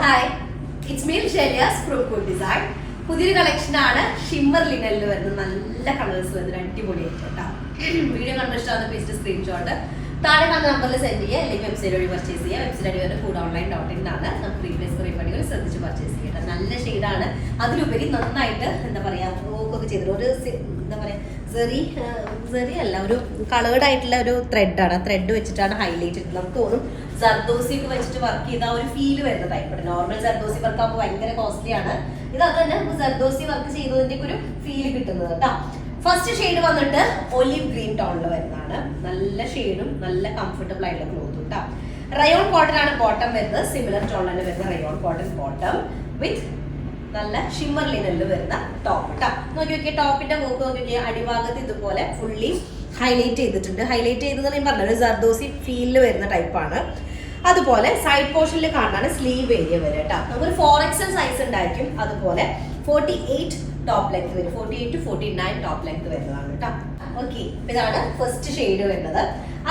Hi, it's me ഷെലിയാസ് from good design. പുതിയൊരു കളക്ഷനാണ് ഷിമ്മർ ലിനലിൽ വരുന്നത്. നല്ല കളേഴ്സ് വരുന്നത്, അടിപൊളിയായിട്ട് കേട്ടോ. വീഡിയോ കണ്ടു ഇഷ്ടമാണ് പേസ്റ്റ് സ്ക്രീൻഷോട്ട് താഴെ കാണുന്ന നമ്പറിൽ സെൻഡ് ചെയ്യുക, അല്ലെങ്കിൽ വെബ്സൈറ്റ് വഴി പർച്ചേസ് ചെയ്യുക. വെബ്സൈറ്റ് വഴി വരുന്നത് foodonline.in ആണ്. നമുക്ക് പ്രീവിയസ് റീഫണ്ടുകൾ ശ്രദ്ധിച്ച് പർച്ചേസ് ചെയ്യട്ടെ. നല്ല ഷെയ്ഡാണ്. അതിലുപരി നന്നായിട്ട് എന്താ പറയുക, വർക്കൊക്കെ ചെയ്തിട്ട് ഒരു എന്താ പറയുക സെറി അല്ല, ഒരു കളേർഡ് ആയിട്ടുള്ള ഒരു ത്രെഡാണ്. ത്രെഡ് വെച്ചിട്ടാണ് ഹൈലൈറ്റ് ചെയ്തത്. നമുക്ക് തോന്നും ജർദോസി ഒക്കെ വെച്ചിട്ട് വർക്ക് ചെയ്ത ഒരു ഫീൽ വരുന്ന ടൈപ്പ്. നോർമൽ ജർദോസി വർക്ക് ആകുമ്പോൾ ഭയങ്കര കോസ്റ്റ്ലി ആണ്. ഇത് അത് തന്നെ നമുക്ക് ജർദോസി വർക്ക് ചെയ്തതിന്റെ ഒരു ഫീൽ കിട്ടുന്നത് കേട്ടോ. ഫസ്റ്റ് ഷെയ്ഡ് വന്നിട്ട് ഒലിവ് ഗ്രീൻ ടോണിൽ വരുന്നതാണ്. നല്ല ഷെയ്ഡും നല്ല കംഫർട്ടബിൾ ആയിട്ടുള്ള ക്ലോത്തും കേട്ടോ. റയോൺ കോട്ടൺ ആണ് ബോട്ടം വരുന്നത്. സിമിലർ ടോണിൽ തന്നെ വരുന്ന റയോൺ കോട്ടൺ ബോട്ടം വിത്ത് നല്ല ഷിമ്മർ ലിനലിൽ വരുന്ന ടോപ്പ് കേട്ടോ. നോക്കി നോക്കിയ ടോപ്പിന്റെ വർക്ക് നോക്കി നോക്കിയ അടിഭാഗത്ത് ഇതുപോലെ ഫുള്ളി ഹൈലൈറ്റ് ചെയ്തിട്ടുണ്ട്. ഹൈലൈറ്റ് ചെയ്തത് ഞാൻ പറഞ്ഞത് ജർദോസി ഫീലിൽ വരുന്ന ടൈപ്പാണ്. അതുപോലെ സൈഡ് പോർഷനിൽ കാണാനാണ് സ്ലീവ് ഏരിയ വരെ കേട്ടോ. നമുക്കൊരു 4XL സൈസ് ഉണ്ടായിരിക്കും. അതുപോലെ 48 ടോപ്പ് ലെങ്ത് വരും. 48 to 49 ടോപ്പ് ലെങ്ത് വരുന്നതാണ് കേട്ടോ. ഓക്കെ, ഇതാണ് ഫസ്റ്റ് ഷെയ്ഡ് വരുന്നത്.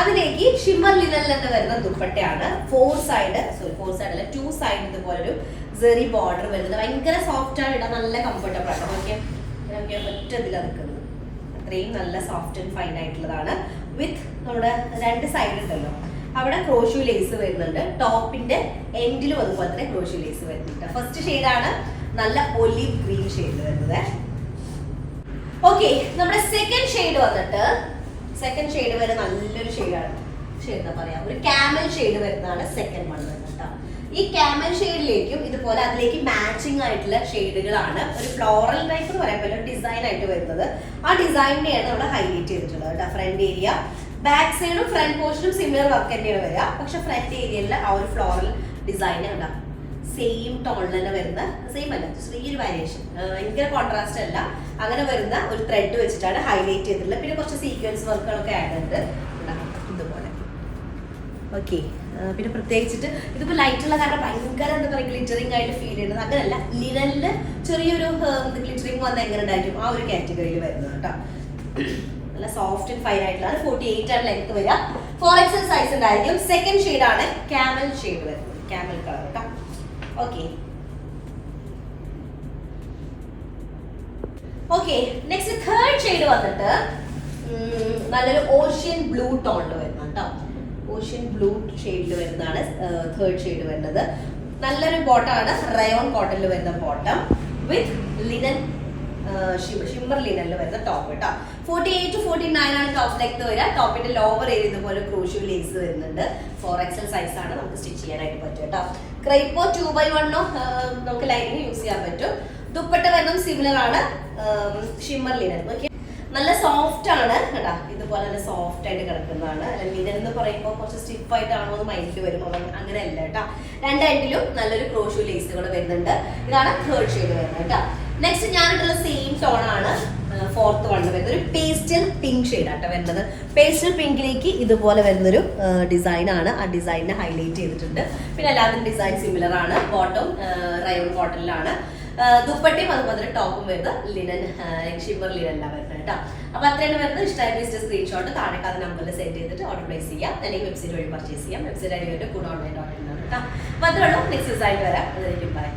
അതിലേക്ക് ഷിമ്മർ ലിനലിൽ തന്നെ വരുന്ന ദുപ്പട്ടയാണ്. 4 സൈഡ് അല്ല 2 സൈഡ് ഇതുപോലൊരു സെറി ബോർഡർ വരുന്നത്. ഭയങ്കര സോഫ്റ്റ് ആണ് ഇടാൻ, നല്ല കംഫർട്ടബിൾ ആണ്. ഓക്കെ, ഒറ്റ ഇതിലാണ് നിൽക്കുന്നത്. അത്രയും നല്ല സോഫ്റ്റ് ആൻഡ് ഫൈൻ ആയിട്ടുള്ളതാണ്. വിത്ത് നമ്മുടെ 2 സൈഡ് ഉണ്ടല്ലോ, അവിടെ ക്രോഷ്യൂ ലേസ് വരുന്നുണ്ട്. ടോപ്പിന്റെ എൻഡിലും അതുപോലെ തന്നെ ക്രോഷ്യൂ ലേസ് വരുന്നുണ്ട്. ഫസ്റ്റ് ഷെയ്ഡാണ് നല്ല ഒലിവ് ഗ്രീൻ ഷെയ്ഡ് വരുന്നത്. ഓക്കെ, നമ്മുടെ സെക്കൻഡ് ഷെയ്ഡ് വന്നിട്ട് വരെ നല്ലൊരു ഷെയ്ഡാണ്. എന്താ പറയാ, ഒരു ക്യാമൽ ഷെയ്ഡ് വരുന്നതാണ് സെക്കൻഡ് വൺ വരുന്നത് കേട്ടോ. ഈ ക്യാമൽ ഷെയ്ഡിലേക്കും ഇതുപോലെ അതിലേക്ക് മാച്ചിങ് ആയിട്ടുള്ള ഷെയ്ഡുകളാണ്. ഒരു ഫ്ലോറൽ ടൈപ്പ് എന്ന് പറയാൻ പറ്റില്ല, ഡിസൈൻ ആയിട്ട് വരുന്നത്. ആ ഡിസൈനിനെയാണ് നമ്മൾ ഹൈലൈറ്റ് ചെയ്തിട്ടുള്ളത് കേട്ടോ. ഫ്രണ്ട് ഏരിയ, ബാക്ക് സൈഡും ഫ്രണ്ട് പോർഷനും സിമിലർ വർക്ക് തന്നെയാണ് വരിക. പക്ഷെ ഫ്രണ്ട് ഏരിയയിൽ ആ ഒരു ഫ്ലോറൽ ഡിസൈൻ ഉണ്ടാവും. സെയിം ടോണിൽ തന്നെ വരുന്ന, സെയിം അല്ല, ചെറിയൊരു വേരിയേഷൻ, ഭയങ്കര കോൺട്രാസ്റ്റ് അല്ല, അങ്ങനെ വരുന്ന ഒരു ത്രെഡ് വെച്ചിട്ടാണ് ഹൈലൈറ്റ് ചെയ്തിട്ടുള്ളത്. പിന്നെ കുറച്ച് സീക്വൻസ് വർക്കുകളൊക്കെ ആഡ് ചെയ്തിട്ട് ഇതുപോലെ. ഓക്കെ, പിന്നെ പ്രത്യേകിച്ചിട്ട് ഇതിപ്പോൾ ലൈറ്റുള്ള കാരണം ഭയങ്കര എന്താ പറയുക ഗ്ലിറ്ററിങ് ആയിട്ട് ഫീൽ ചെയ്യുന്നത്. അങ്ങനെയല്ല, ലിനലിൽ ചെറിയൊരു ഗ്ലിറ്ററിങ് വന്ന എങ്ങനെ ഉണ്ടായിരിക്കും ആ ഒരു കാറ്റഗറിയിൽ വരുന്നത് കേട്ടോ. നല്ല സോഫ്റ്റ് ആൻഡ് ഫൈൻ ആയിട്ടുള്ള 48 ആണ് ലെങ്ത് വരിക. 4XL സൈസ് ഉണ്ടായിരിക്കും. സെക്കൻഡ് ഷെയ്ഡാണ് ക്യാമൽ ഷെയ്ഡ് വരുന്നത്, ക്യാമൽ കളർ കേട്ടോ. ഓക്കെ, നെക്സ്റ്റ് തേർഡ് ഷെയ്ഡ് വന്നിട്ട് നല്ലൊരു ഓഷ്യൻ ബ്ലൂ ടോണിൽ വരുന്ന കേട്ടോ. ഓഷ്യൻ ബ്ലൂ ഷെയ്ഡിൽ വരുന്നതാണ് തേർഡ് ഷെയ്ഡ് വരുന്നത്. നല്ലൊരു ബോട്ടമാണ്, റയോൺ കോട്ടണിൽ വരുന്ന ബോട്ടം വിത്ത് ലിനൻ ഷിമ്മർ ലിനലിൽ വരുന്ന ടോപ്പ് കേട്ടോ. 48 to 49 ആണ് ടോപ്പ് ലെങ്ത് വരിക. ടോപ്പിന്റെ ലോവർ ഏരിയ ഇതുപോലെ ക്രൂഷ്യൂ ലേസ് വരുന്നുണ്ട്. 4XL സൈസ് ആണ്, നമുക്ക് സ്റ്റിച്ച് ചെയ്യാനായിട്ട് പറ്റും കേട്ടോ. ക്രൈപ്പോ 2x1 നമുക്ക് ലൈനിങ് യൂസ് ചെയ്യാൻ പറ്റും. ദുപ്പട്ട വരുന്നത് സിമിലർ ആണ്, ഷിമ്മർ ലിനൻ. ഓക്കെ, നല്ല സോഫ്റ്റ് ആണ് കേട്ടോ. ഇതുപോലെ നല്ല സോഫ്റ്റ് ആയിട്ട് കിടക്കുന്നതാണ്. ലിനൻ എന്ന് പറയുമ്പോൾ കുറച്ച് സ്റ്റിഫ് ആയിട്ടാണോ എന്ന് മൈൻഡിൽ വരും, അങ്ങനെ അല്ല കേട്ടോ. 2 എൻഡിലും നല്ലൊരു ക്രോഷ്യൂ ലേസുകൾ വരുന്നുണ്ട്. ഇതാണ് തേർഡ് ഷെയ്ഡ് വരുന്നത് കേട്ടോ. നെക്സ്റ്റ് ഞാനിട്ടുള്ള സെയിം ടോൺ ആണ് ഫോർത്ത് വൺ വരുന്നത്. ഒരു പേസ്റ്റൽ പിങ്ക് ഷെയ്ഡ് ആട്ടോ വരുന്നത്. പേസ്റ്റൽ പിങ്കിലേക്ക് ഇതുപോലെ വരുന്നൊരു ഡിസൈൻ ആണ്. ആ ഡിസൈനിനെ ഹൈലൈറ്റ് ചെയ്തിട്ടുണ്ട്. പിന്നെ എല്ലാത്തിനും ഡിസൈൻ സിമിലർ ആണ്. ബോട്ടം റയോൺ കോട്ടണിലാണ്. ദുപ്പട്ടയും അതുപോലെ ടോപ്പും വരുന്നത് ലിനൻ ഷിമ്മർ ലിനനിലാണ് വരുന്നത് കേട്ടോ. അപ്പൊ അത്രയാണ് വരുന്നത്. ഇഷ്ടമായ സ്ക്രീൻഷോട്ട് താഴെ അത് നമ്പറിൽ സെൻഡ് ചെയ്തിട്ട് ഓർഡർ പ്ലേസ് ചെയ്യാം, അല്ലെങ്കിൽ വെബ്സൈറ്റ് വഴി പർച്ചേസ് ചെയ്യാം. വെബ്സൈറ്റ് ഐഡി foodonline.in ആണ് കേട്ടോ. അപ്പൊ അത്രേ ഉള്ളൂ. നെക്സ്റ്റ് ഡിസൈൻ വരാം. അതായിരിക്കും ബൈ.